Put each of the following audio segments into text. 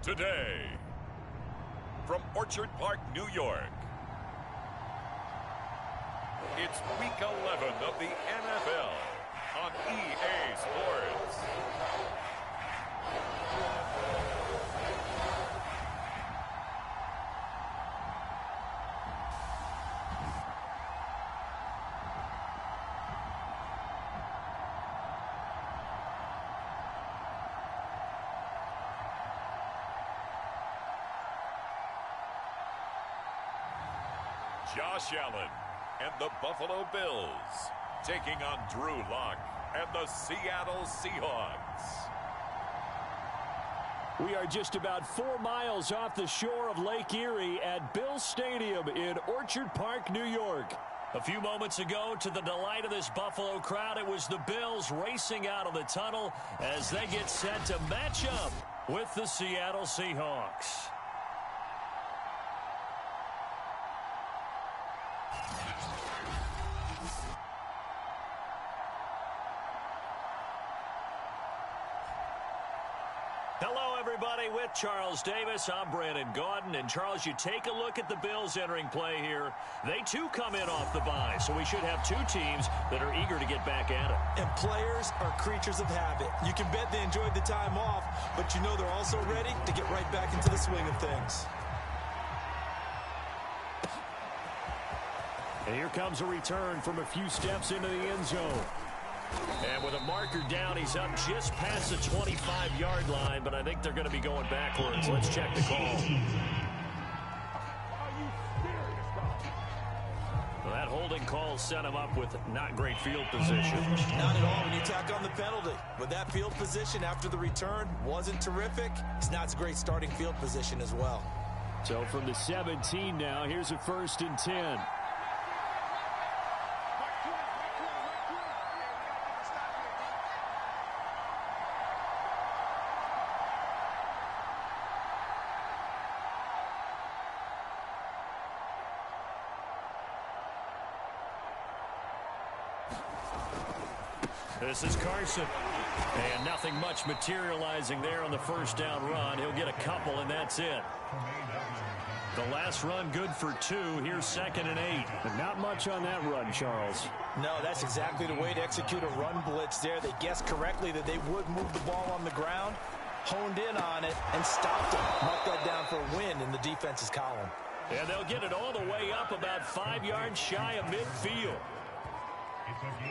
today. From Orchard Park, New York, it's Week 11 of the NFL on EA Sports. Josh Allen and the Buffalo Bills taking on Drew Lock and the Seattle Seahawks. We are just about 4 miles off the shore of Lake Erie at Bill Stadium in Orchard Park, New York. A few moments ago, to the delight of this Buffalo crowd, it was the Bills racing out of the tunnel as they get set to match up with the Seattle Seahawks. Hello, everybody. With Charles Davis, I'm Brandon Gaudin. And, Charles, you take a look at the Bills entering play here. They, too, come in off the bye, so we should have 2 teams that are eager to get back at it. And players are creatures of habit. You can bet they enjoyed the time off, but you know they're also ready to get right back into the swing of things. And here comes a return from a few steps into the end zone. And with a marker down, he's up just past the 25-yard line, but I think they're going to be going backwards. Let's check the call. Well, that holding call set him up with not great field position. Not at all when you tack on the penalty. But that field position after the return wasn't terrific. It's not a great starting field position as well. So from the 17 now, here's a 1st and 10. This is Carson. And nothing much materializing there on the first down run. He'll get a couple, and that's it. The last run good for 2. Here's 2nd and 8. And not much on that run, Charles. No, that's exactly the way to execute a run blitz there. They guessed correctly that they would move the ball on the ground, honed in on it, and stopped it. Mark that down for a win in the defense's column. And they'll get it all the way up about 5 yards shy of midfield.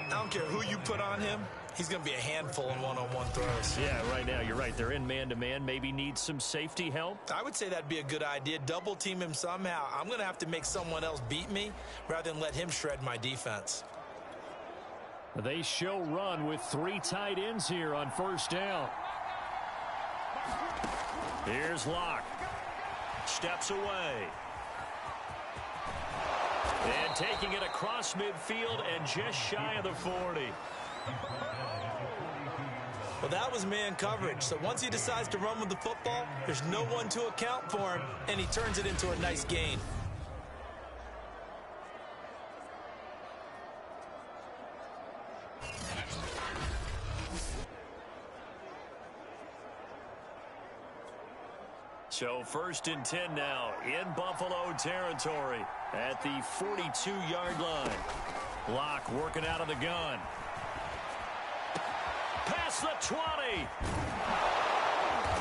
I don't care who you put on him. He's going to be a handful in one-on-one throws. Yeah, right now, you're right. They're in man-to-man. Maybe needs some safety help. I would say that'd be a good idea. Double team him somehow. I'm going to have to make someone else beat me rather than let him shred my defense. They show run with 3 tight ends here on first down. Here's Locke. Steps away. And taking it across midfield and just shy of the 40. Well, that was man coverage. So once he decides to run with the football, there's no one to account for him, and he turns it into a nice gain. So 1st and 10 now in Buffalo territory at the 42-yard line. Locke working out of the gun. Past the 20.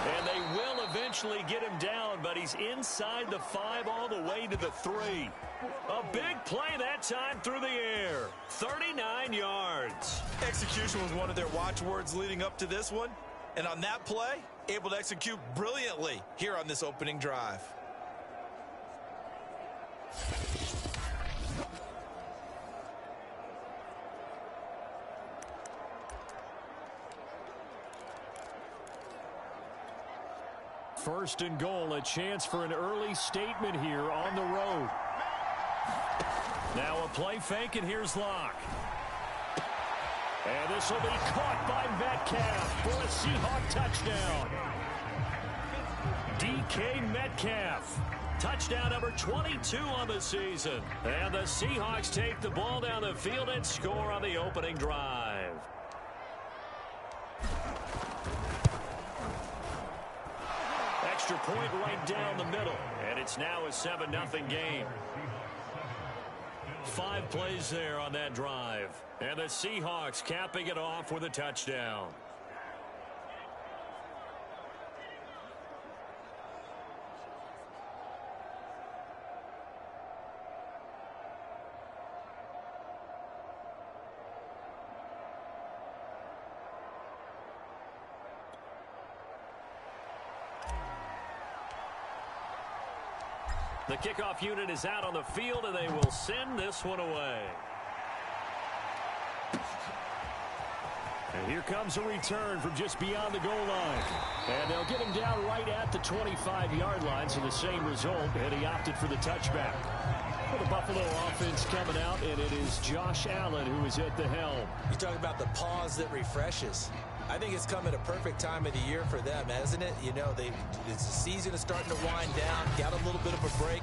And they will eventually get him down, but he's inside the 5 all the way to the 3. A big play that time through the air. 39 yards. Execution was one of their watchwords leading up to this one. And on that play, able to execute brilliantly here on this opening drive. First and goal, a chance for an early statement here on the road. Now a play fake, and here's Locke. And this will be caught by Metcalf for a Seahawk touchdown. DK Metcalf. Touchdown number 22 on the season. And the Seahawks take the ball down the field and score on the opening drive. extra point right down the middle. And it's now a 7-0 game. 5 plays there on that drive. And the Seahawks capping it off with a touchdown. The kickoff unit is out on the field, and they will send this one away. And here comes a return from just beyond the goal line. And they'll get him down right at the 25-yard line, so the same result, and he opted for the touchback. For the Buffalo offense coming out, and it is Josh Allen who is at the helm. You talk about the pause that refreshes. I think it's come at a perfect time of the year for them, hasn't it? You know, the season is starting to wind down, got a little bit of a break.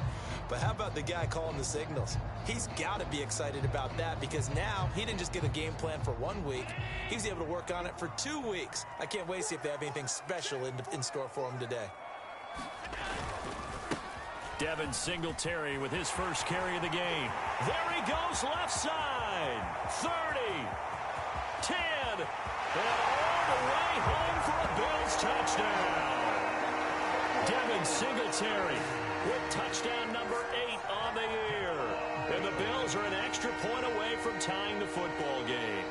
But how about the guy calling the signals? He's got to be excited about that because now he didn't just get a game plan for 1 week. He was able to work on it for 2 weeks. I can't wait to see if they have anything special in store for him today. Devin Singletary with his first carry of the game. There he goes, left side. 30, 10, and all the way home for a Bills touchdown. Devin Singletary with touchdown number 8 on the year. And the Bills are an extra point away from tying the football game.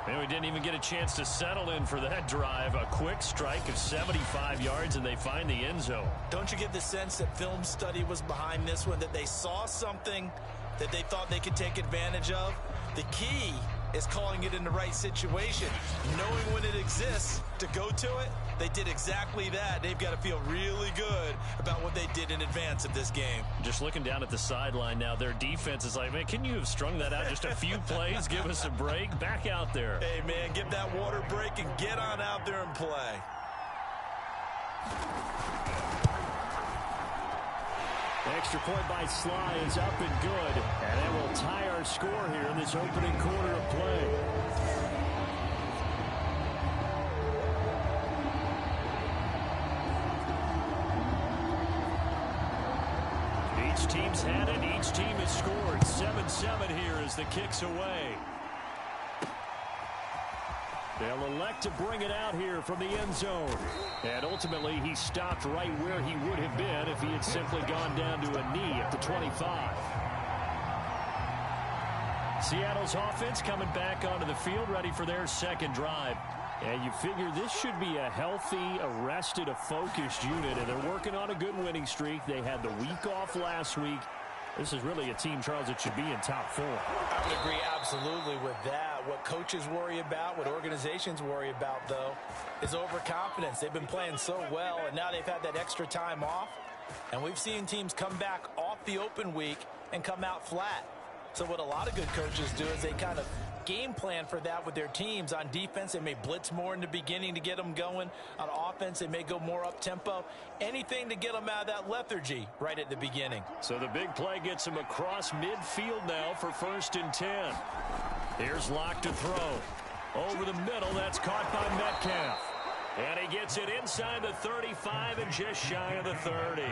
And we didn't even get a chance to settle in for that drive. A quick strike of 75 yards, and they find the end zone. Don't you get the sense that film study was behind this one, that they saw something that they thought they could take advantage of? The key is calling it in the right situation, knowing when it exists to go to it. They did exactly that. They've got to feel really good about what they did in advance of this game. Just looking down at the sideline now, their defense is like, man, can you have strung that out just a few plays? Give us a break. Back out there. Hey, man, give that water break and get on out there and play. Extra point by Sly is up and good. And that will tie our score here in this opening quarter of play. Each team's had it. Each team has scored. 7-7 here as the kick's away. They'll elect to bring it out here from the end zone. And ultimately, he stopped right where he would have been if he had simply gone down to a knee at the 25. Seattle's offense coming back onto the field, ready for their second drive. And you figure this should be a healthy, arrested, a focused unit, and they're working on a good winning streak. They had the week off last week. This is really a team, Charles, that should be in top 4. I would agree absolutely with that. What coaches worry about, what organizations worry about, though, is overconfidence. They've been playing so well, and now they've had that extra time off. And we've seen teams come back off the open week and come out flat. So what a lot of good coaches do is they kind of game plan for that with their teams. On defense, they may blitz more in the beginning to get them going. On offense, they may go more up-tempo. Anything to get them out of that lethargy right at the beginning. So the big play gets him across midfield now for 1st and 10. Here's Locke to throw. Over the middle, that's caught by Metcalf. And he gets it inside the 35 and just shy of the 30.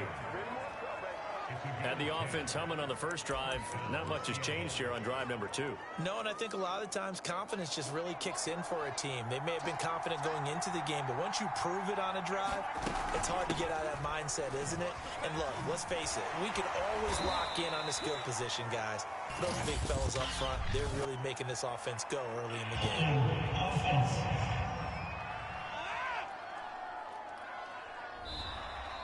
Had the offense humming on the first drive. Not much has changed here on drive number 2. No, and I think a lot of times confidence just really kicks in for a team. They may have been confident going into the game, but once you prove it on a drive, it's hard to get out of that mindset, isn't it? And look, let's face it, we can always lock in on the skill position, guys. Those big fellas up front, they're really making this offense go early in the game.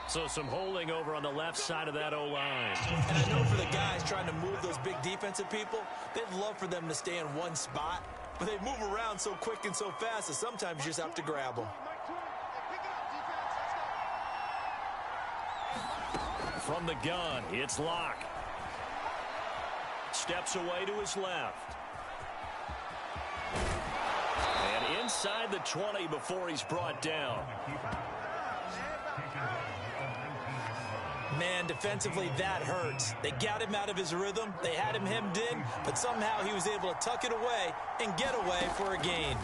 So some holding over on the left side of that O-line. And I know for the guys trying to move those big defensive people, they'd love for them to stay in one spot, but they move around so quick and so fast that sometimes you just have to grab them. From the gun, it's Locke. Steps away to his left. And inside the 20 before he's brought down. Man, defensively, that hurts. They got him out of his rhythm. They had him hemmed in, but somehow he was able to tuck it away and get away for a gain.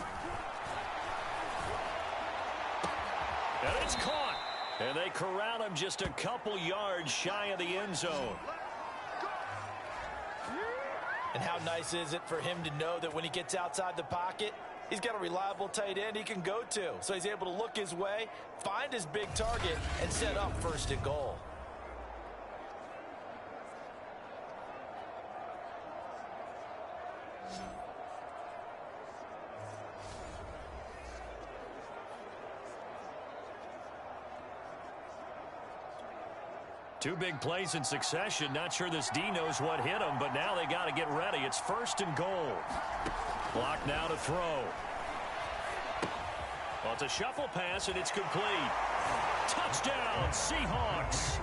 And it's caught. And they corral him just a couple yards shy of the end zone. And how nice is it for him to know that when he gets outside the pocket, he's got a reliable tight end he can go to. So he's able to look his way, find his big target, and set up first and goal. Two big plays in succession. Not sure this D knows what hit him, but now they got to get ready. It's first and goal. Clock now to throw. Well, it's a shuffle pass, and it's complete. Touchdown, Seahawks.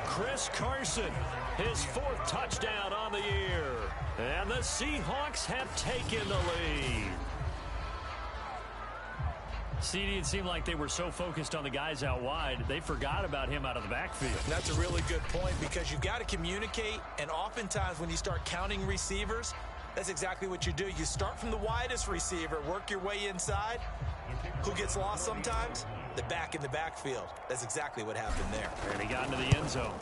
Chris Carson, his 4th touchdown on the year. And the Seahawks have taken the lead. CD, it seemed like they were so focused on the guys out wide, they forgot about him out of the backfield. That's a really good point because you've got to communicate, and oftentimes when you start counting receivers, that's exactly what you do. You start from the widest receiver, work your way inside. Who gets lost sometimes? The back in the backfield. That's exactly what happened there. And he got into the end zone.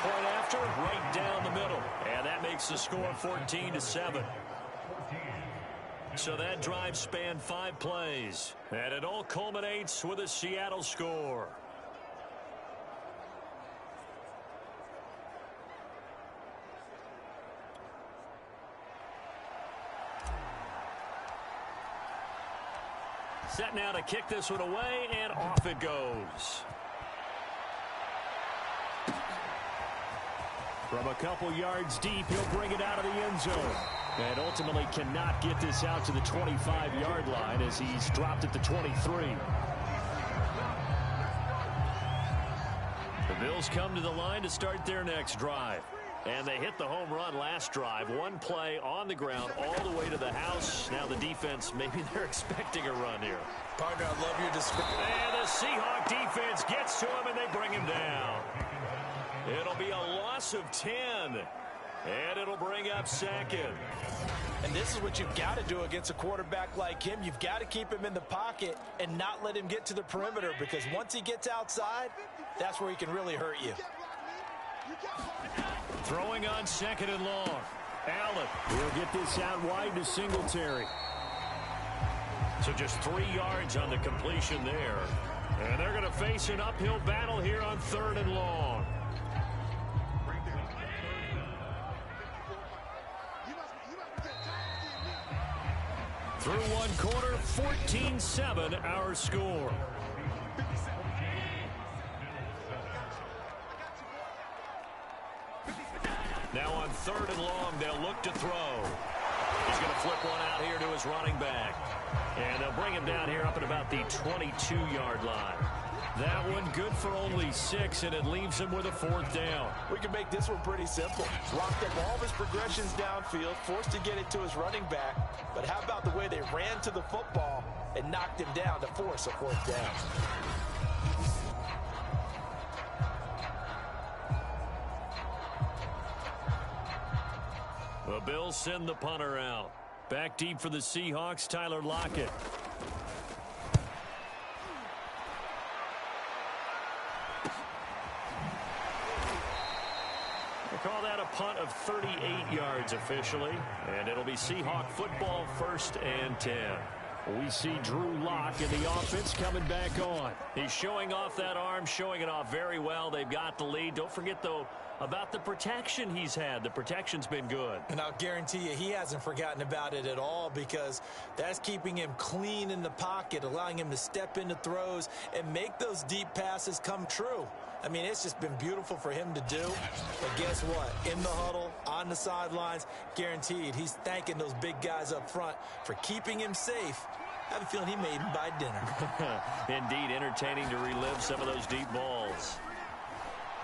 Point after, right down the middle. And that makes the score 14-7. So that drive spanned 5 plays. And it all culminates with a Seattle score. Set now to kick this one away, and off it goes. From a couple yards deep, he'll bring it out of the end zone. And ultimately cannot get this out to the 25-yard line as he's dropped at the 23. The Bills come to the line to start their next drive. And they hit the home run last drive. One play on the ground all the way to the house. Now the defense, maybe they're expecting a run here. Partner, I love your description. And the Seahawk defense gets to him, and they bring him down. It'll be a loss of 10. And it'll bring up second. And this is what you've got to do against a quarterback like him. You've got to keep him in the pocket and not let him get to the perimeter, because once he gets outside, that's where he can really hurt you. Throwing on second and long. Allen will get this out wide to Singletary. So just 3 yards on the completion there. And they're going to face an uphill battle here on 3rd and long. Through one quarter, 14-7 our score. Now on 3rd and long, they'll look to throw. He's going to flip one out here to his running back. And they'll bring him down here up at about the 22-yard line. That one good for only 6, and it leaves him with a 4th down. We can make this one pretty simple. Locked up all of his progressions downfield, forced to get it to his running back. But how about the way they ran to the football and knocked him down to force a 4th down? The Bills send the punter out. Back deep for the Seahawks, Tyler Lockett. They call that a punt of 38 yards officially, and it'll be Seahawk football, 1st and 10. We see Drew Lock in the offense coming back on. He's showing off that arm, showing it off very well. They've got the lead. Don't forget, though, about the protection he's had. The protection's been good. And I'll guarantee you he hasn't forgotten about it at all, because that's keeping him clean in the pocket, allowing him to step into throws and make those deep passes come true. I mean, it's just been beautiful for him to do. But guess what? In the huddle, on the sidelines, guaranteed he's thanking those big guys up front for keeping him safe. I have a feeling he made him buy dinner. Indeed, entertaining to relive some of those deep balls.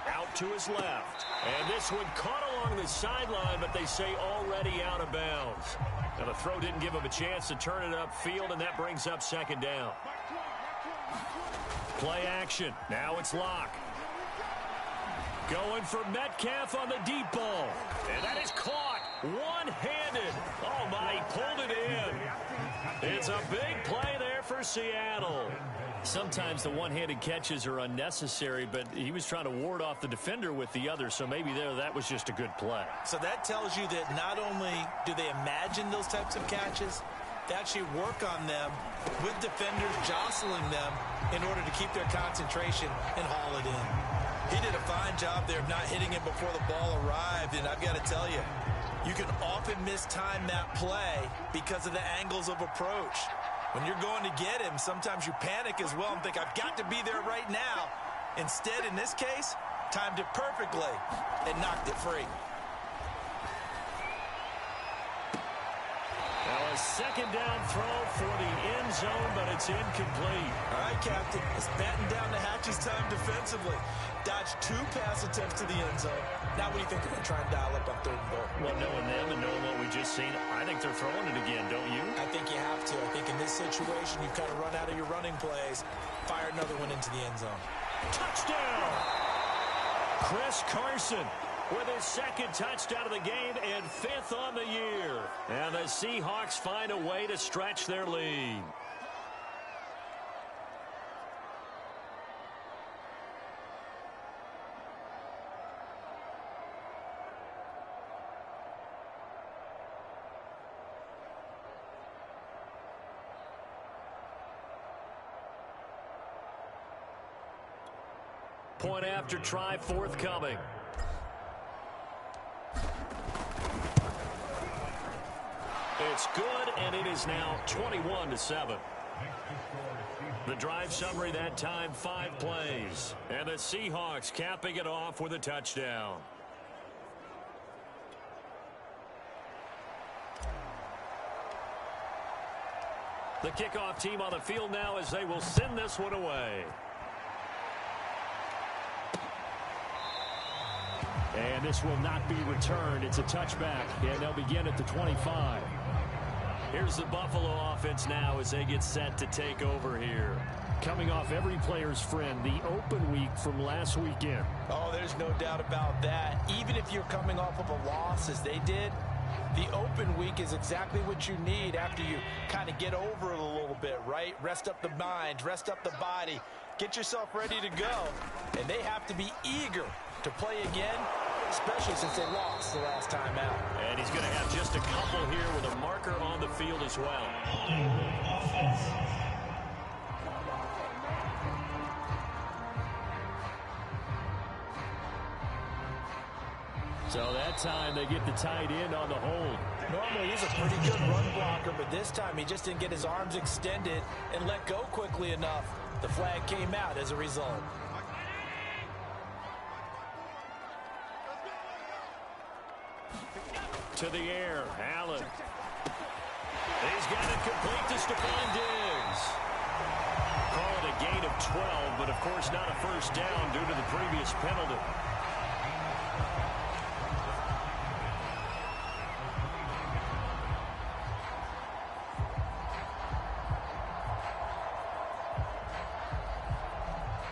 Out to his left. And this one caught along the sideline, but they say already out of bounds. Now the throw didn't give him a chance to turn it upfield, and that brings up 2nd down. Play action. Now it's Lock. Going for Metcalf on the deep ball. And that is caught one-handed. Oh, my, he pulled it in. It's a big play there for for Seattle. Sometimes the one-handed catches are unnecessary, but he was trying to ward off the defender with the other, so maybe that was just a good play. So that tells you that not only do they imagine those types of catches, they actually work on them with defenders jostling them in order to keep their concentration and haul it in. He did a fine job there of not hitting it before the ball arrived, and I've got to tell you, you can often mistime that play because of the angles of approach. When you're going to get him, sometimes you panic as well and think, I've got to be there right now. Instead, in this case, timed it perfectly and knocked it free. Now a second down throw for the end zone, but it's incomplete. All right, Captain. It's batten down the hatches time defensively. Dodged 2 pass attempts to the end zone. Now what do you think they're going to try and dial up on 3rd and goal? Well, knowing them and knowing what we just seen, I think they're throwing it again, don't you? I think you have to. I think in this situation, you've kind of run out of your running plays. Fire another one into the end zone. Touchdown! Chris Carson with his 2nd touchdown of the game and 5th on the year. And the Seahawks find a way to stretch their lead. Point after try forthcoming. It's good, and it is now 21-7. The drive summary that time, 5 plays. And the Seahawks capping it off with a touchdown. The kickoff team on the field now as they will send this one away. And this will not be returned. It's a touchback, and they'll begin at the 25. Here's the Buffalo offense now as they get set to take over here. Coming off every player's friend, the open week from last weekend. Oh, there's no doubt about that. Even if you're coming off of a loss as they did, the open week is exactly what you need after you kind of get over it a little bit, right? Rest up the mind, rest up the body, get yourself ready to go. And they have to be eager to play again, especially since they lost the last time out. And he's going to have just a couple here with a marker on the field as well. So that time they get the tight end on the hold. Normally he's a pretty good run blocker, but this time he just didn't get his arms extended and let go quickly enough. The flag came out as a result. To the air, Allen. He's got it complete to Stephon Diggs. Call it a gain of 12, but of course not a first down due to the previous penalty.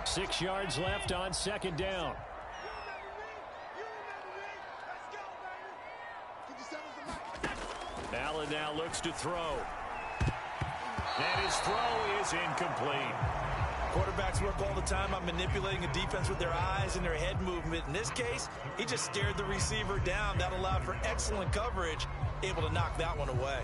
Six yards left on 2nd down. Allen now looks to throw. And his throw is incomplete. Quarterbacks work all the time on manipulating a defense with their eyes and their head movement. In this case, he just stared the receiver down. That allowed for excellent coverage, able to knock that one away.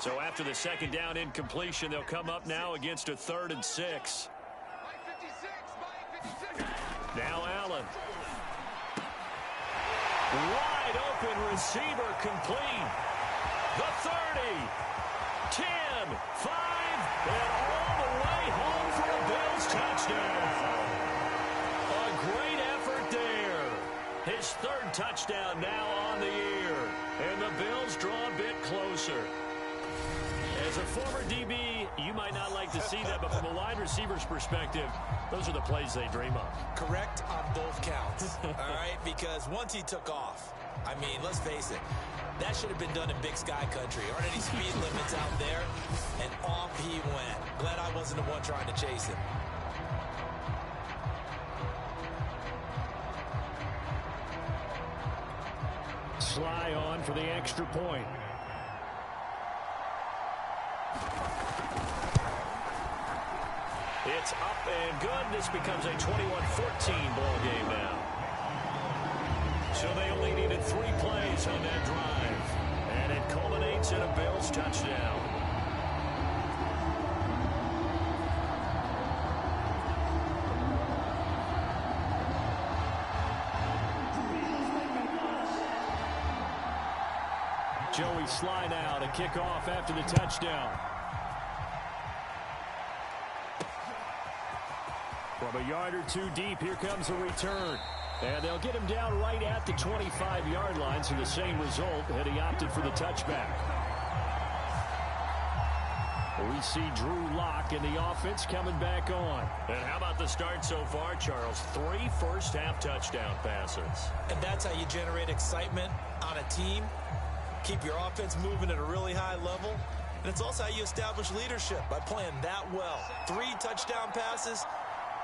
So after the 2nd down incompletion, they'll come up now against a 3rd and 6. Now Allen. Wide open receiver complete. The 30, 10, 5, and all the way home for a Bills touchdown. A great effort there. His 3rd touchdown now on the year. And the Bills draw a bit closer. As a former DB, you might not like to see that, but from a wide receiver's perspective, those are the plays they dream of. Correct on both counts, all right? Because once he took off, I mean, let's face it, that should have been done in Big Sky Country. Aren't any speed limits out there? And off he went. Glad I wasn't the one trying to chase him. Sly on for the extra point. It's up and good. This becomes a 21-14 ball game now. So they only needed 3 plays on that drive. And it culminates in a Bills touchdown. Joey Sly now to kick off after the touchdown. From a yard or 2 deep, here comes a return. And they'll get him down right at the 25-yard line, so the same result, and he opted for the touchback. We see Drew Lock and the offense coming back on. And how about the start so far, Charles? 3 first-half touchdown passes. And that's how you generate excitement on a team. Keep your offense moving at a really high level. And it's also how you establish leadership, by playing that well. 3 touchdown passes.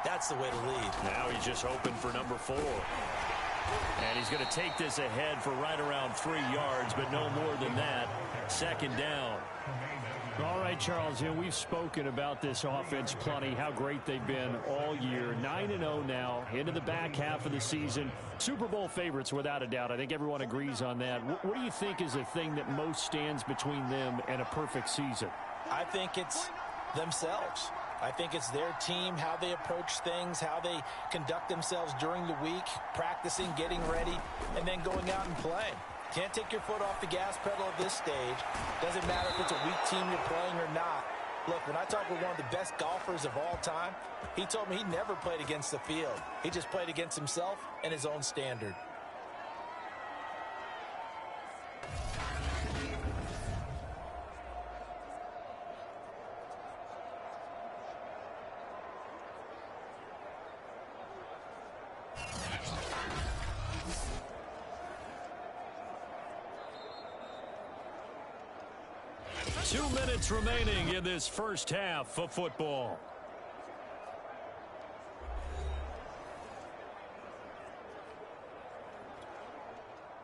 That's the way to lead. Now he's just hoping for number 4. And he's going to take this ahead for right around 3 yards, but no more than that. Second down. All right, Charles, we've spoken about this offense plenty, how great they've been all year. 9-0 now, into the back half of the season. Super Bowl favorites, without a doubt. I think everyone agrees on that. What do you think is the thing that most stands between them and a perfect season? I think it's themselves. I think it's their team, how they approach things, how they conduct themselves during the week, practicing, getting ready, and then going out and playing. Can't take your foot off the gas pedal at this stage. Doesn't matter if it's a weak team you're playing or not. Look, when I talk with one of the best golfers of all time, he told me he never played against the field. He just played against himself and his own standard. Two minutes remaining in this first half of football.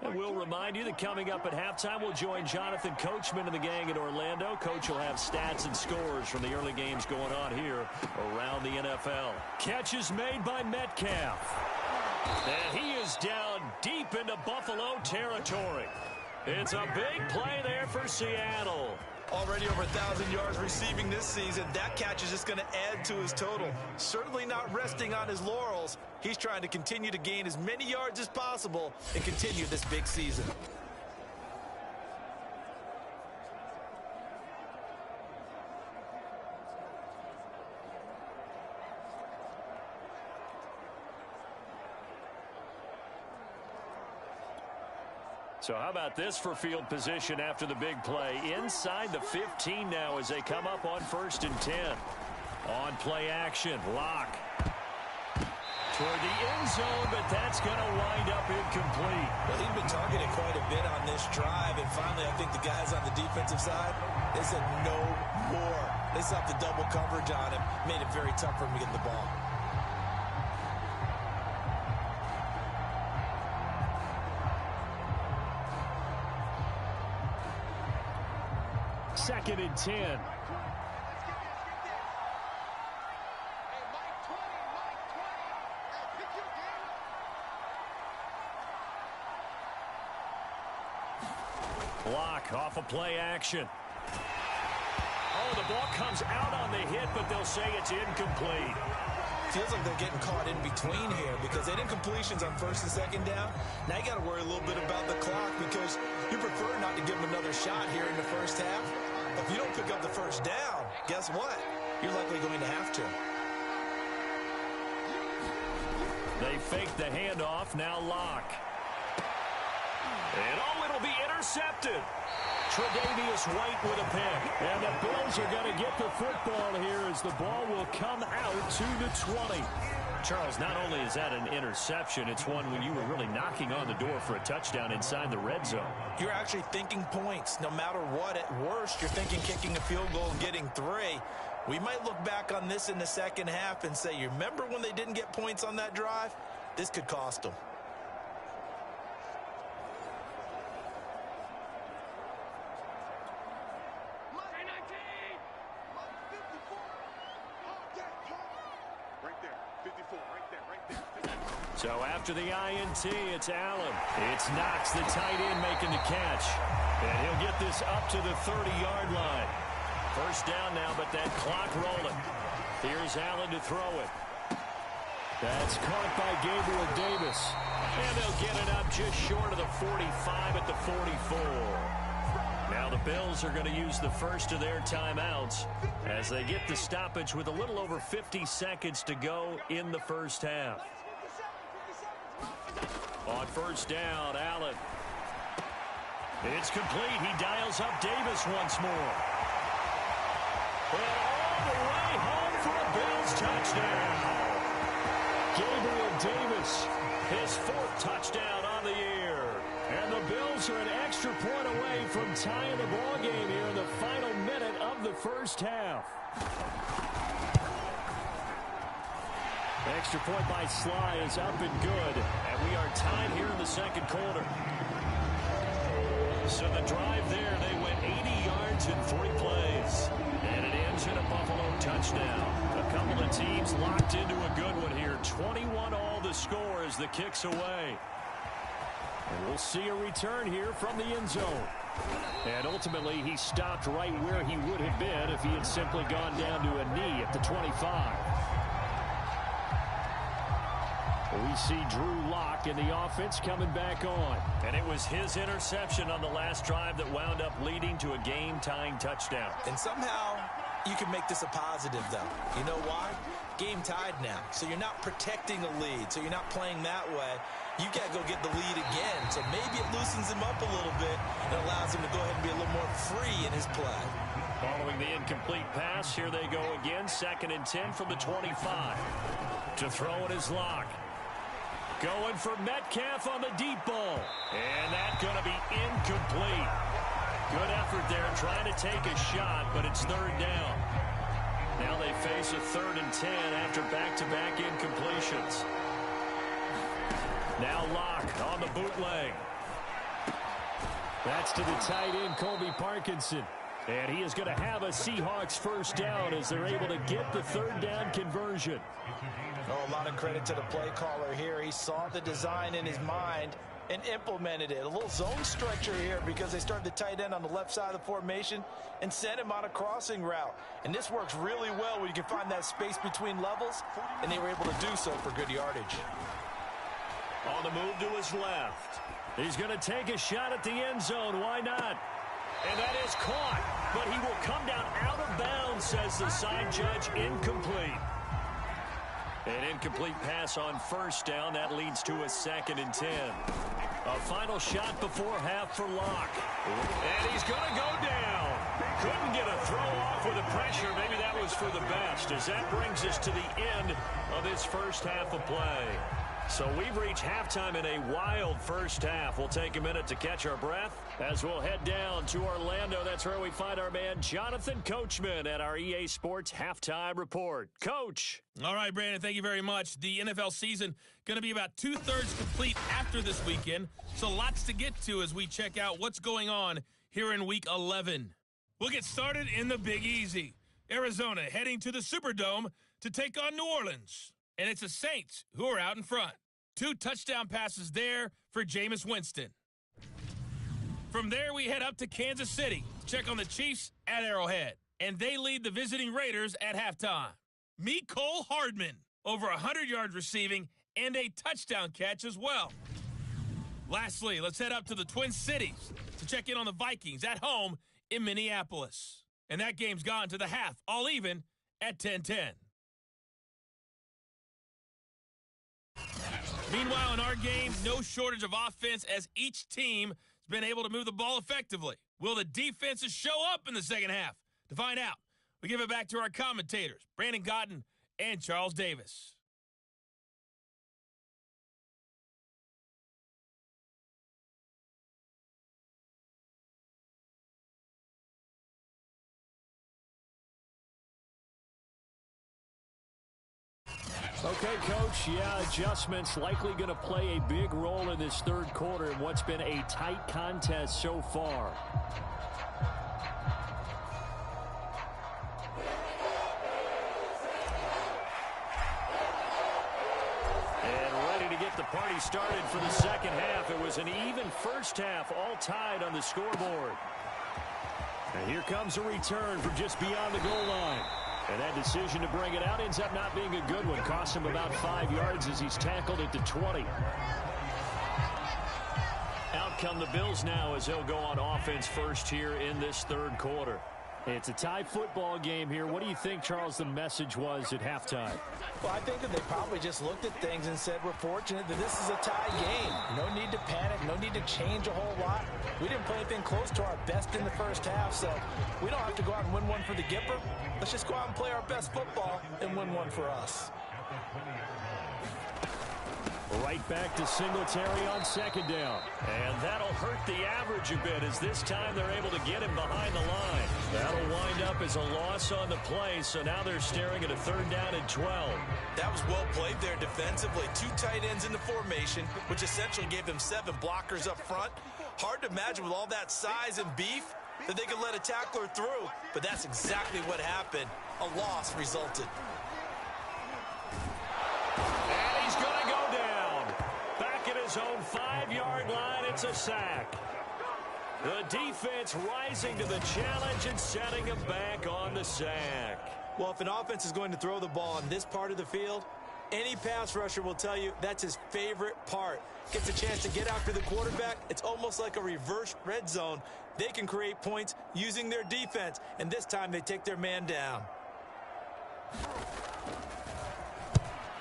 And we'll remind you that coming up at halftime, we'll join Jonathan Coachman and the gang in Orlando. Coach will have stats and scores from the early games going on here around the NFL. Catches made by Metcalf. And he is down deep into Buffalo territory. It's a big play there for Seattle. Already over 1,000 yards receiving this season. That catch is just going to add to his total. Certainly not resting on his laurels. He's trying to continue to gain as many yards as possible and continue this big season. So how about this for field position after the big play? Inside the 15 now as they come up on 1st and 10. On play action, Lock. Toward the end zone, but that's going to wind up incomplete. Well, he's been targeted quite a bit on this drive, and finally I think the guys on the defensive side, they said no more. They stopped the double coverage on him, made it very tough for him to get the ball. Second and 10. Block off a play action. Oh, the ball comes out on the hit, but they'll say it's incomplete. Feels like they're getting caught in between here because they did incompletions on 1st and 2nd down. Now you got to worry a little bit about the clock because you prefer not to give them another shot here in the first half. If you don't pick up the first down, guess what? You're likely going to have to. They fake the handoff, now Lock. And oh, it'll be intercepted. Tre'Davious White with a pick. And the Bills are going to get the football here as the ball will come out to the 20. Charles, not only is that an interception, it's one when you were really knocking on the door for a touchdown inside the red zone. You're actually thinking points. No matter what, at worst, you're thinking kicking a field goal and getting 3. We might look back on this in the second half and say, you remember when they didn't get points on that drive? This could cost them. So after the INT, it's Allen. It's Knox, the tight end, making the catch. And he'll get this up to the 30-yard line. First down now, but that clock rolling. Here's Allen to throw it. That's caught by Gabriel Davis. And they'll get it up just short of the 45 at the 44. Now the Bills are going to use the first of their timeouts as they get the stoppage with a little over 50 seconds to go in the first half. On first down, Allen. It's complete. He dials up Davis once more. And all the way home for a Bills touchdown. Gabriel Davis, his 4th touchdown on the year. And the Bills are an extra point away from tying the ball game here in the final minute of the first half. Extra point by Sly is up and good. And we are tied here in the second quarter. So the drive there, they went 80 yards in 3 plays. And it ends in a Buffalo touchdown. A couple of teams locked into a good one here. 21-all the score as the kick's away. And we'll see a return here from the end zone. And ultimately, he stopped right where he would have been if he had simply gone down to a knee at the 25. We see Drew Lock in the offense coming back on. And it was his interception on the last drive that wound up leading to a game-tying touchdown. And somehow you can make this a positive, though. You know why? Game tied now. So you're not protecting a lead. So you're not playing that way. You got to go get the lead again. So maybe it loosens him up a little bit and allows him to go ahead and be a little more free in his play. Following the incomplete pass, here they go again. 2nd and 10 from the 25. To throw it is Lock. Going for Metcalf on the deep ball. And that's going to be incomplete. Good effort there trying to take a shot, but it's 3rd down. Now they face a 3rd and 10 after back-to-back incompletions. Now Lock on the bootleg. That's to the tight end, Colby Parkinson. And he is going to have a Seahawks first down as they're able to get the 3rd down conversion. Oh, a lot of credit to the play caller here. He saw the design in his mind and implemented it. A little zone stretcher here because they started the tight end on the left side of the formation and sent him on a crossing route. And this works really well when you can find that space between levels, and they were able to do so for good yardage. On the move to his left. He's going to take a shot at the end zone. Why not? And that is caught. But he will come down out of bounds, says the side judge. Incomplete. An incomplete pass on first down. That leads to a 2nd and 10. A final shot before half for Lock. And he's going to go down. Couldn't get a throw off with the pressure. Maybe that was for the best, as that brings us to the end of this first half of play. So we've reached halftime in a wild first half. We'll take a minute to catch our breath as we'll head down to Orlando. That's where we find our man Jonathan Coachman at our EA Sports Halftime Report. Coach. All right, Brandon, thank you very much. The NFL season going to be about 2/3 complete after this weekend, so lots to get to as we check out what's going on here in Week 11. We'll get started in the Big Easy. Arizona heading to the Superdome to take on New Orleans. And it's the Saints who are out in front. 2 touchdown passes there for Jameis Winston. From there, we head up to Kansas City to check on the Chiefs at Arrowhead. And they lead the visiting Raiders at halftime. Meet Cole Hardman, over 100 yards receiving and a touchdown catch as well. Lastly, let's head up to the Twin Cities to check in on the Vikings at home in Minneapolis. And that game's gone to the half, all even at 10-10. Meanwhile, in our game, no shortage of offense as each team has been able to move the ball effectively. Will the defenses show up in the second half? To find out, we give it back to our commentators, Brandon Cotton and Charles Davis. Okay, Coach, adjustments likely going to play a big role in this third quarter in what's been a tight contest so far. the party started for the second half. It was an even first half, all tied on the scoreboard. And here comes a return from just beyond the goal line. And that decision to bring it out ends up not being a good one. Costs him about 5 yards as he's tackled at the 20. Out come the Bills now as they'll go on offense first here in this third quarter. It's a tie football game here. What do you think, Charles, the message was at halftime? Well, I think that they probably just looked at things and said, we're fortunate that this is a tie game. No need to panic. No need to change a whole lot. We didn't play anything close to our best in the first half, so we don't have to go out and win one for the Gipper. Let's just go out and play our best football and win one for us. Right back to Singletary on second down. And that'll hurt the average a bit as this time they're able to get him behind the line. That'll wind up as a loss on the play, so now they're staring at a third down and 12. That was well played there defensively. 2 tight ends in the formation, which essentially gave them 7 blockers up front. Hard to imagine with all that size and beef that they could let a tackler through, but that's exactly what happened. A loss resulted. And he's going to go down. Back at his own 5-yard line, it's a sack. The defense rising to the challenge and setting him back on the sack. Well, if an offense is going to throw the ball on this part of the field, any pass rusher will tell you that's his favorite part. Gets a chance to get after the quarterback. It's almost like a reverse red zone. They can create points using their defense, and this time they take their man down.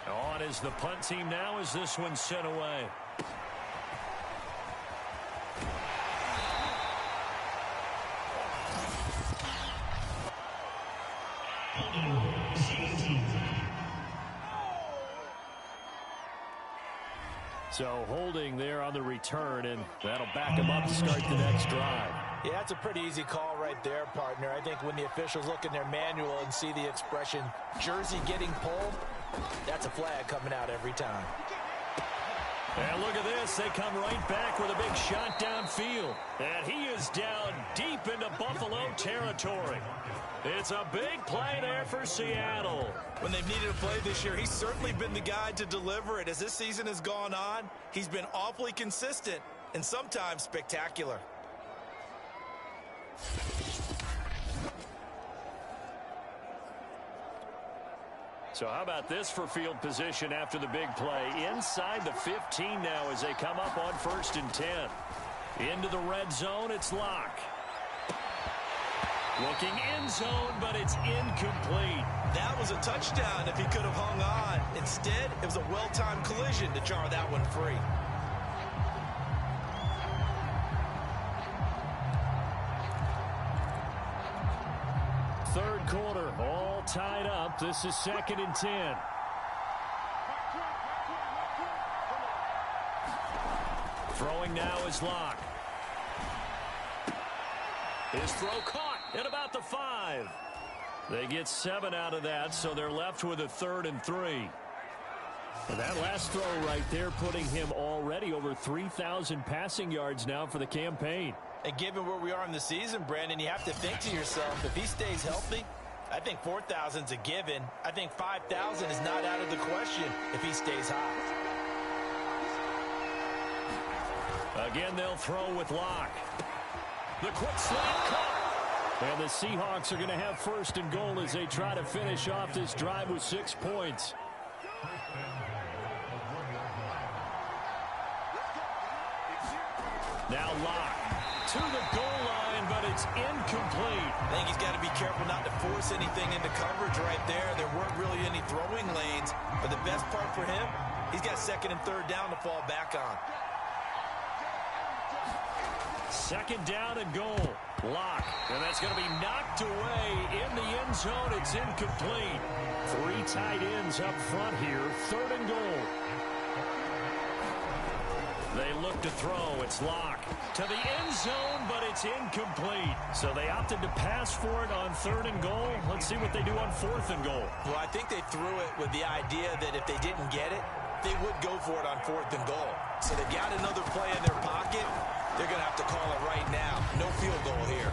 On is the punt team now as this one's sent away. So holding there on the return, and that'll back him up to start the next drive. Yeah, that's a pretty easy call right there, partner. I think when the officials look in their manual and see the expression jersey getting pulled, that's a flag coming out every time. And look at this. They come right back with a big shot downfield. And he is down deep into Buffalo territory. It's a big play there for Seattle. When they've needed a play this year, he's certainly been the guy to deliver it. As this season has gone on, he's been awfully consistent and sometimes spectacular. So how about this for field position after the big play? Inside the 15 now as they come up on 1st and 10. Into the red zone, it's Locke. Looking end zone, but it's incomplete. That was a touchdown if he could have hung on. Instead, it was a well-timed collision to jar that one free. Third quarter, all tied up. This is 2nd and 10. Throwing now is Locke. His throw caught at about the 5. They get 7 out of that, so they're left with a 3rd and 3. And that last throw right there putting him already over 3,000 passing yards now for the campaign. And given where we are in the season, Brandon, you have to think to yourself, if he stays healthy, I think 4,000's a given. I think 5,000 is not out of the question if he stays hot. Again, they'll throw with Locke. The quick slant caught. And the Seahawks are going to have 1st and goal as they try to finish off this drive with 6 points. Now Locke to the goal line, but it's incomplete. I think he's got to be careful not to force anything into coverage right there. There weren't really any throwing lanes, but the best part for him, he's got 2nd and 3rd down to fall back on. 2nd down and goal. Locke, and that's going to be knocked away in the end zone. It's incomplete. 3 tight ends up front here. 3rd and goal. They look to throw. It's Locke to the end zone, but it's incomplete. So they opted to pass for it on 3rd and goal. Let's see what they do on 4th and goal. Well, I think they threw it with the idea that if they didn't get it, they would go for it on 4th and goal. So they got another play in their pocket. They're going to have to call it right now. No field goal here.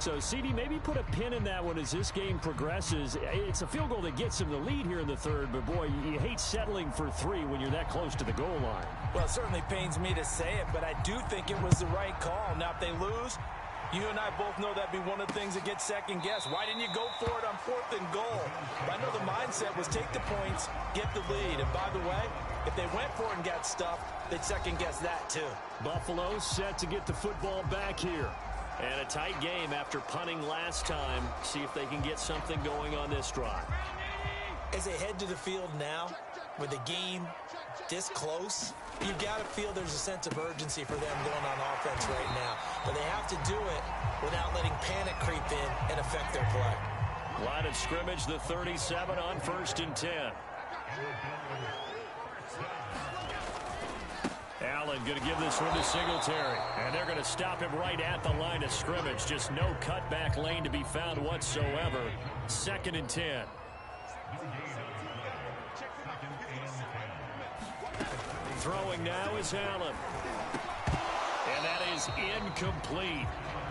So, CD, maybe put a pin in that one as this game progresses. It's a field goal that gets them the lead here in the third, but, boy, you hate settling for 3 when you're that close to the goal line. Well, it certainly pains me to say it, but I do think it was the right call. Now, if they lose, you and I both know that'd be one of the things that gets second-guessed. Why didn't you go for it on 4th and goal? But I know the mindset was take the points, get the lead. And, by the way, if they went for it and got stuffed, they'd second-guess that, too. Buffalo set to get the football back here. And a tight game after punting last time. See if they can get something going on this drive. As they head to the field now, with the game this close, you've got to feel there's a sense of urgency for them going on offense right now. But they have to do it without letting panic creep in and affect their play. Line of scrimmage, the 37 on 1st and 10. Allen going to give this one to Singletary. And they're going to stop him right at the line of scrimmage. Just no cutback lane to be found whatsoever. 2nd and 10. Throwing now is Allen. And that is incomplete.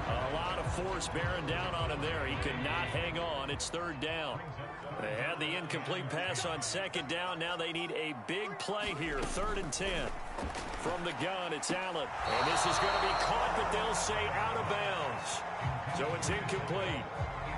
A lot of force bearing down on him there. He could not hang on. It's 3rd down. They had the incomplete pass on 2nd down. Now they need a big play here. 3rd and 10. From the gun, it's Allen. And this is going to be caught, but they'll say out of bounds. So it's incomplete.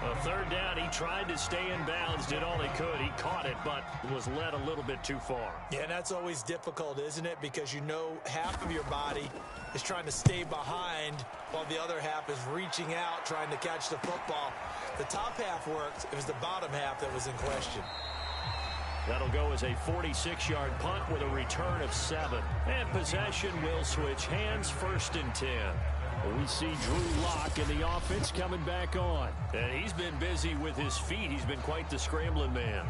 A 3rd down, he tried to stay in bounds, did all he could. He caught it, but was led a little bit too far. Yeah, and that's always difficult, isn't it? Because you know half of your body is trying to stay behind while the other half is reaching out, trying to catch the football. The top half worked. It was the bottom half that was in question. That'll go as a 46-yard punt with a return of 7. And possession will switch hands. 1st and 10. We see Drew Lock in the offense coming back on. And he's been busy with his feet. He's been quite the scrambling man.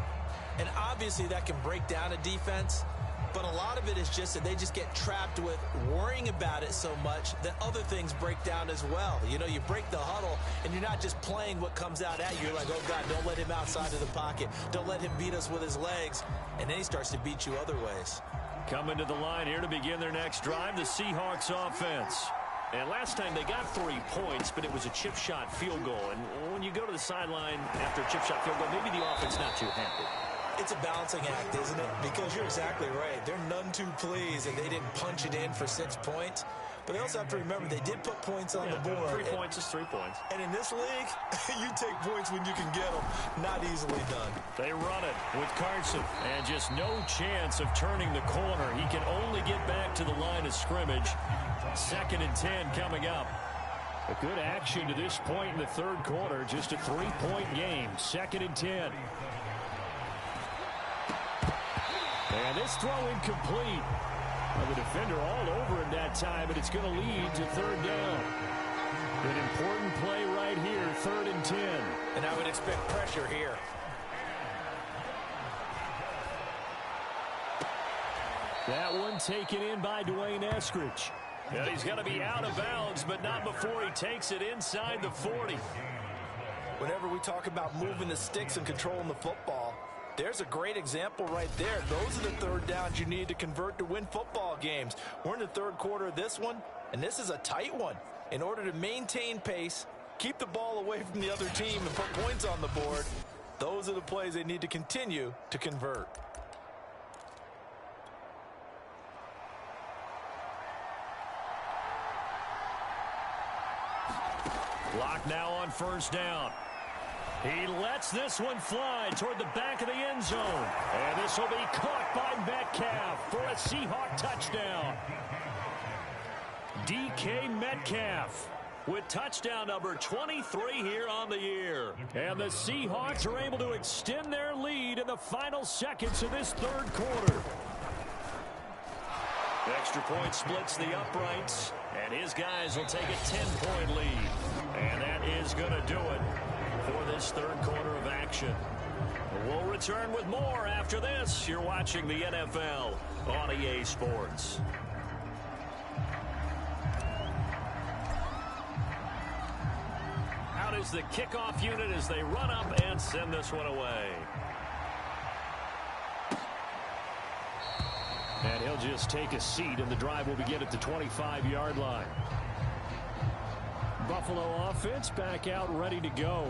And obviously that can break down a defense. But a lot of it is just that they just get trapped with worrying about it so much that other things break down as well. You know, you break the huddle, and you're not just playing what comes out at you. You're like, oh, God, don't let him outside of the pocket. Don't let him beat us with his legs. And then he starts to beat you other ways. Coming to the line here to begin their next drive, the Seahawks offense. And last time they got 3 points, but it was a chip shot field goal. And when you go to the sideline after a chip shot field goal, maybe the offense not too happy. It's a balancing act, isn't it? Because you're exactly right. They're none too pleased that they didn't punch it in for 6 points. But they also have to remember they did put points on the board. 3 points is 3 points. And in this league, you take points when you can get them. Not easily done. They run it with Carson. And just no chance of turning the corner. He can only get back to the line of scrimmage. 2nd and 10 coming up. A good action to this point in the 3rd quarter. Just a 3-point game. 2nd and 10. And this throw incomplete. The defender all over him that time, but it's going to lead to 3rd down. An important play right here, 3rd and 10. And I would expect pressure here. That one taken in by Dwayne Eskridge. And he's going to be out of bounds, but not before he takes it inside the 40. Whenever we talk about moving the sticks and controlling the football, there's a great example right there. Those are the 3rd downs you need to convert to win football games. We're in the 3rd quarter of this one, and this is a tight one. In order to maintain pace, keep the ball away from the other team, and put points on the board, those are the plays they need to continue to convert. Lock now on 1st down. He lets this one fly toward the back of the end zone. And this will be caught by Metcalf for a Seahawk touchdown. DK Metcalf with touchdown number 23 here on the year. And the Seahawks are able to extend their lead in the final seconds of this 3rd quarter. Extra point splits the uprights, and his guys will take a 10-point lead. And that is going to do it for this 3rd quarter of action. We'll return with more after this. You're watching the NFL on EA Sports. Out is the kickoff unit as they run up and send this one away. And he'll just take a seat, and the drive will begin at the 25-yard line. Buffalo offense back out ready to go.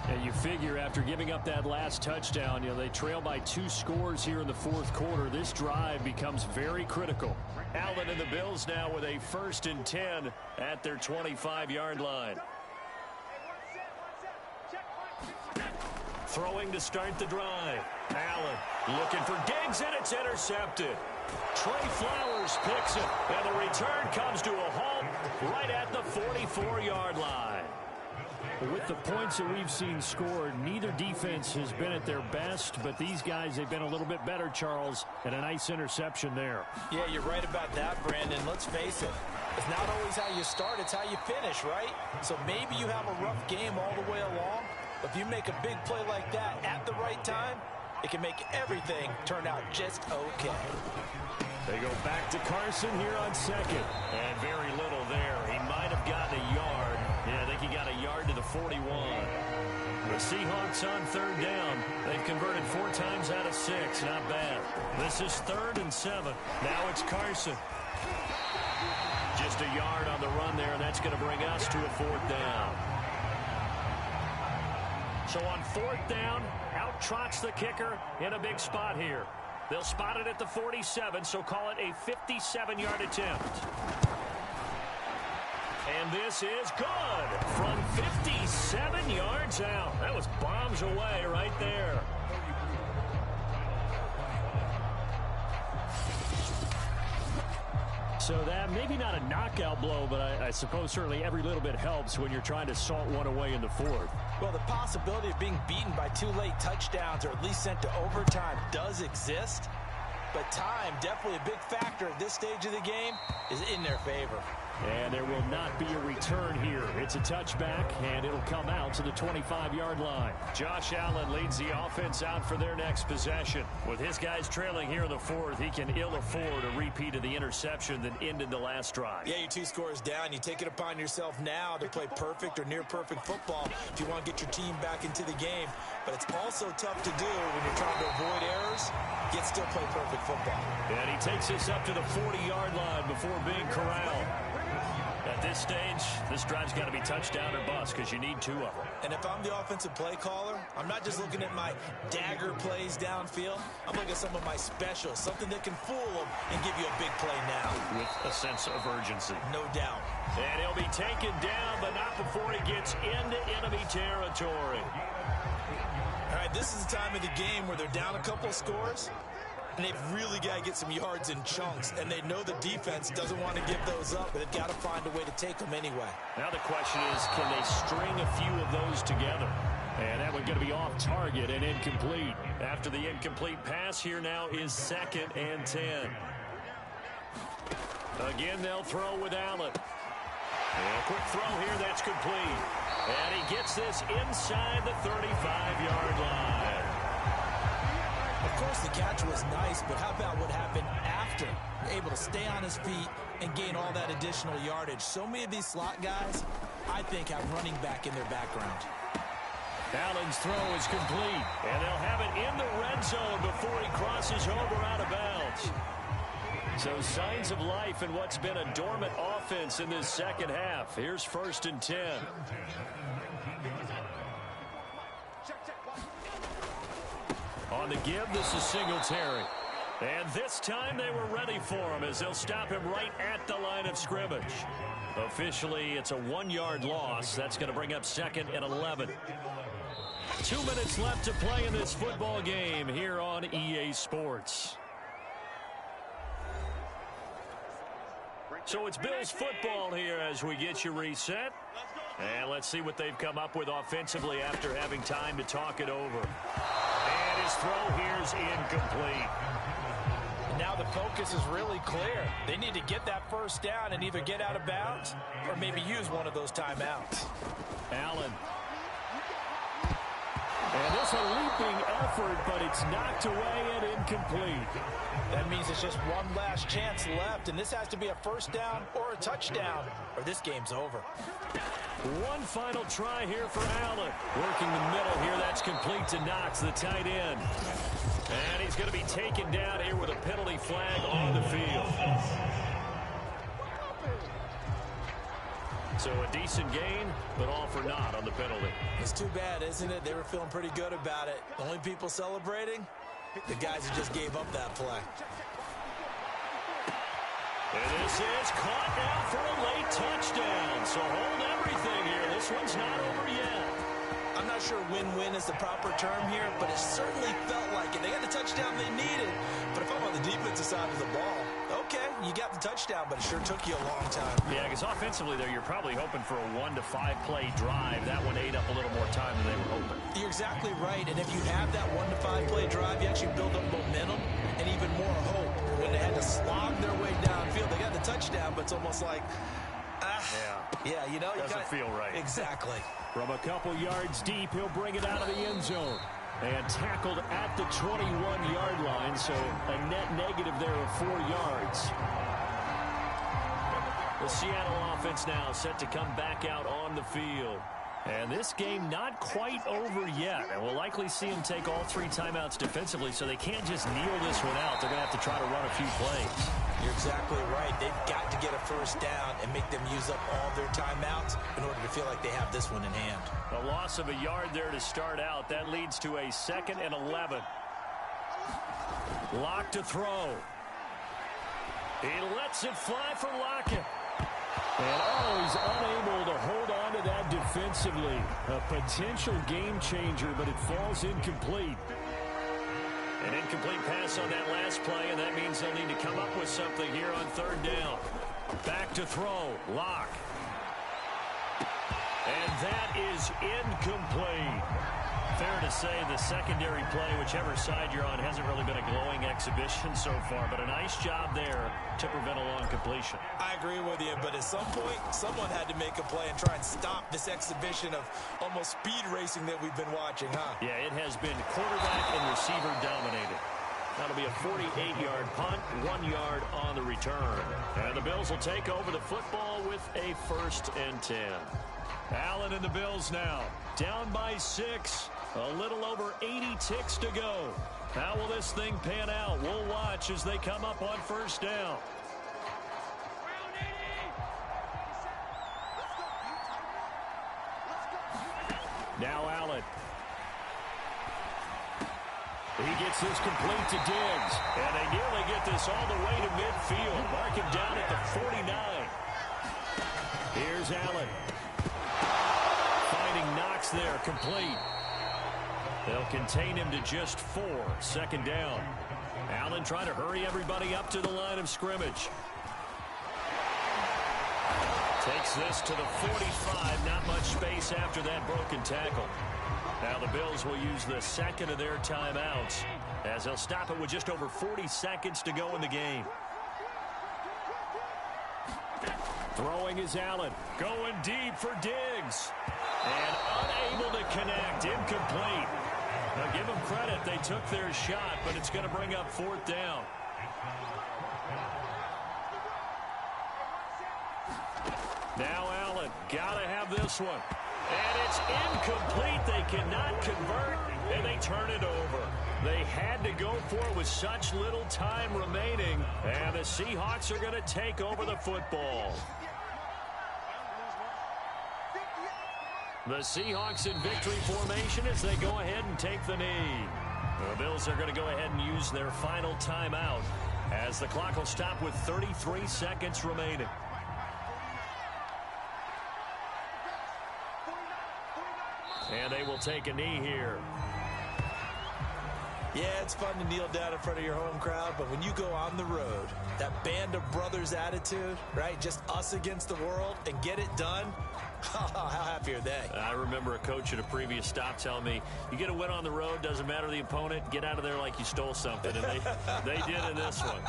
And you figure after giving up that last touchdown, they trail by 2 scores here in the fourth quarter. This drive becomes very critical. Allen and the Bills now with a 1st and 10 at their 25-yard line. Throwing to start the drive. Allen looking for Diggs, and it's intercepted. Trey Flowers picks it, and the return comes to a halt right at the 44-yard line. With the points that we've seen scored, neither defense has been at their best, but these guys, they've been a little bit better, Charles, and a nice interception there. Yeah, you're right about that, Brandon. Let's face it. It's not always how you start, it's how you finish, right? So maybe you have a rough game all the way along, but if you make a big play like that at the right time, it can make everything turn out just okay. They go back to Carson here on second. And very little there. He might have gotten a yard. Yeah, I think he got a yard to the 41. The Seahawks on 3rd down. They've converted 4 times out of 6. Not bad. This is 3rd and 7. Now it's Carson. Just a yard on the run there, and that's going to bring us to a 4th down. So on 4th down, out trots the kicker in a big spot here. They'll spot it at the 47, so call it a 57-yard attempt. And this is good from 57 yards out. That was bombs away right there. So that maybe not a knockout blow, but I suppose certainly every little bit helps when you're trying to salt one away in the 4th. Well, the possibility of being beaten by 2 late touchdowns or at least sent to overtime does exist. But time, definitely a big factor at this stage of the game, is in their favor. And there will not be a return here. It's a touchback, and it'll come out to the 25-yard line. Josh Allen leads the offense out for their next possession. With his guys trailing here in the 4th, he can ill afford a repeat of the interception that ended the last drive. Yeah, you're 2 scores down. You take it upon yourself now to play perfect or near-perfect football if you want to get your team back into the game. But it's also tough to do when you're trying to avoid errors, yet still play perfect football. And he takes us up to the 40-yard line before being corralled. At this stage, this drive's got to be touchdown or bust because you need 2 of them. And if I'm the offensive play caller, I'm not just looking at my dagger plays downfield. I'm looking at some of my specials, something that can fool them and give you a big play now. With a sense of urgency. No doubt. And he'll be taken down, but not before he gets into enemy territory. All right, this is the time of the game where they're down a couple of scores. And they've really got to get some yards in chunks, and they know the defense doesn't want to give those up, but they've got to find a way to take them anyway. Now the question is, can they string a few of those together? And that one's going to be off target and incomplete. After the incomplete pass, here now is 2nd and 10. Again, they'll throw with Allen. And a quick throw here, that's complete. And he gets this inside the 35-yard line. Of course, the catch was nice, but how about what happened after? Able to stay on his feet and gain all that additional yardage. So many of these slot guys, I think, have running back in their background. Allen's throw is complete, and they'll have it in the red zone before he crosses over out of bounds. So signs of life in what's been a dormant offense in this second half. Here's 1st and 10. On the give, this is Singletary. And this time they were ready for him as they'll stop him right at the line of scrimmage. Officially, it's a 1-yard loss. That's going to bring up 2nd and 11. 2 minutes left to play in this football game here on EA Sports. So it's Bills football here as we get you reset. And let's see what they've come up with offensively after having time to talk it over. And his throw here's incomplete. Now the focus is really clear. They need to get that 1st down and either get out of bounds or maybe use one of those timeouts. Allen. And this a leaping effort, but it's knocked away and incomplete. That means it's just one last chance left, and this has to be a 1st down or a touchdown, or this game's over. One final try here for Allen. Working the middle here, that's complete to Knox, the tight end. And he's going to be taken down here with a penalty flag on the field. So a decent gain, but all for naught on the penalty. It's too bad, isn't it? They were feeling pretty good about it. The only people celebrating, the guys who just gave up that play. And this is caught now for a late touchdown. So hold everything here. This one's not over yet. I'm not sure win-win is the proper term here, but it certainly felt like it. They got the touchdown they needed. But if I'm on the defensive side of the ball, okay, you got the touchdown, but it sure took you a long time. Yeah, because offensively there, you're probably hoping for a 1 to 5 play drive. That one ate up a little more time than they were hoping. You're exactly right. And if you have that 1 to 5 play drive, you actually build up momentum and even more hope. When they had to slog their way downfield, they got the touchdown, but it's almost like, yeah, you know, doesn't feel right. Exactly. From a couple yards deep, he'll bring it out of the end zone. And tackled at the 21-yard line, so a net negative there of 4 yards. The Seattle offense now set to come back out on the field. And this game not quite over yet. And we'll likely see them take all 3 timeouts defensively, so they can't just kneel this one out. They're going to have to try to run a few plays. You're exactly right. They've got to get a first down and make them use up all their timeouts in order to feel like they have this one in hand. A loss of a yard there to start out. That leads to a 2nd and 11. Lock to throw. He lets it fly for Lockett. And he's unable to hold on to that defensively. A potential game changer, but it falls incomplete. An incomplete pass on that last play, and that means they'll need to come up with something here on 3rd down. Back to throw. Lock. And that is incomplete. Fair to say the secondary play, whichever side you're on, hasn't really been a glowing exhibition so far, but a nice job there to prevent a long completion. I agree with you, but at some point, someone had to make a play and try and stop this exhibition of almost speed racing that we've been watching, huh? Yeah, it has been quarterback and receiver dominated. That'll be a 48-yard punt, 1 yard on the return. And the Bills will take over the football with a 1st and 10. Allen and the Bills now down by 6. A little over 80 ticks to go. How will this thing pan out? We'll watch as they come up on 1st down. Now Allen. He gets this complete to Diggs. And they nearly get this all the way to midfield. Mark him down at the 49. Here's Allen. Finding Knox there, complete. They'll contain him to just 4. 2nd down. Allen trying to hurry everybody up to the line of scrimmage. Takes this to the 45. Not much space after that broken tackle. Now the Bills will use the 2nd of their timeouts as they'll stop it with just over 40 seconds to go in the game. Throwing is Allen. Going deep for Diggs. And unable to connect. Incomplete. Now give them credit. They took their shot, but it's going to bring up 4th down. Now Allen. Got to have this one. And it's incomplete. They cannot convert, and they turn it over. They had to go for it with such little time remaining, and the Seahawks are going to take over the football. The Seahawks in victory formation as they go ahead and take the knee. The Bills are going to go ahead and use their final timeout as the clock will stop with 33 seconds remaining. And they will take a knee here. Yeah, it's fun to kneel down in front of your home crowd, but when you go on the road, that band of brothers attitude, right, just us against the world, and get it done, how happy are they? I remember a coach at a previous stop telling me, you get a win on the road, doesn't matter the opponent, get out of there like you stole something. And they did in this one.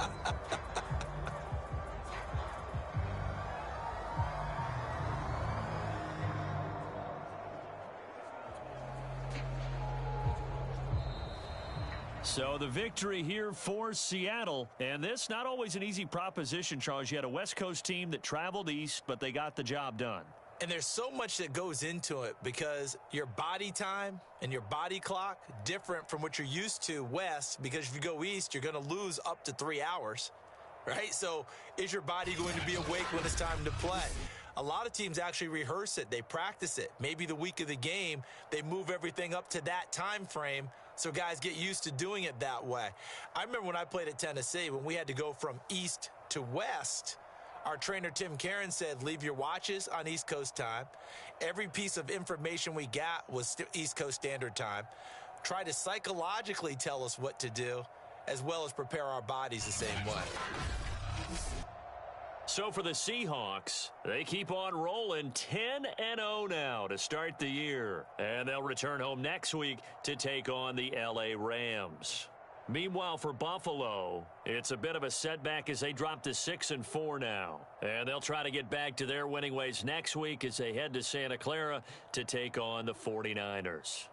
So the victory here for Seattle. And this not always an easy proposition, Charles. You had a West Coast team that traveled east, but they got the job done. And there's so much that goes into it because your body time and your body clock different from what you're used to west, because if you go east, you're going to lose up to 3 hours, right? So is your body going to be awake when it's time to play? A lot of teams actually rehearse it. They practice it. Maybe the week of the game, they move everything up to that time frame so guys get used to doing it that way. I remember when I played at Tennessee, when we had to go from east to west, our trainer, Tim Karen, said, leave your watches on East Coast time. Every piece of information we got was East Coast Standard Time. Try to psychologically tell us what to do, as well as prepare our bodies the same way. So for the Seahawks, they keep on rolling 10-0 now to start the year. And they'll return home next week to take on the LA Rams. Meanwhile, for Buffalo, it's a bit of a setback as they drop to 6-4 now. And they'll try to get back to their winning ways next week as they head to Santa Clara to take on the 49ers.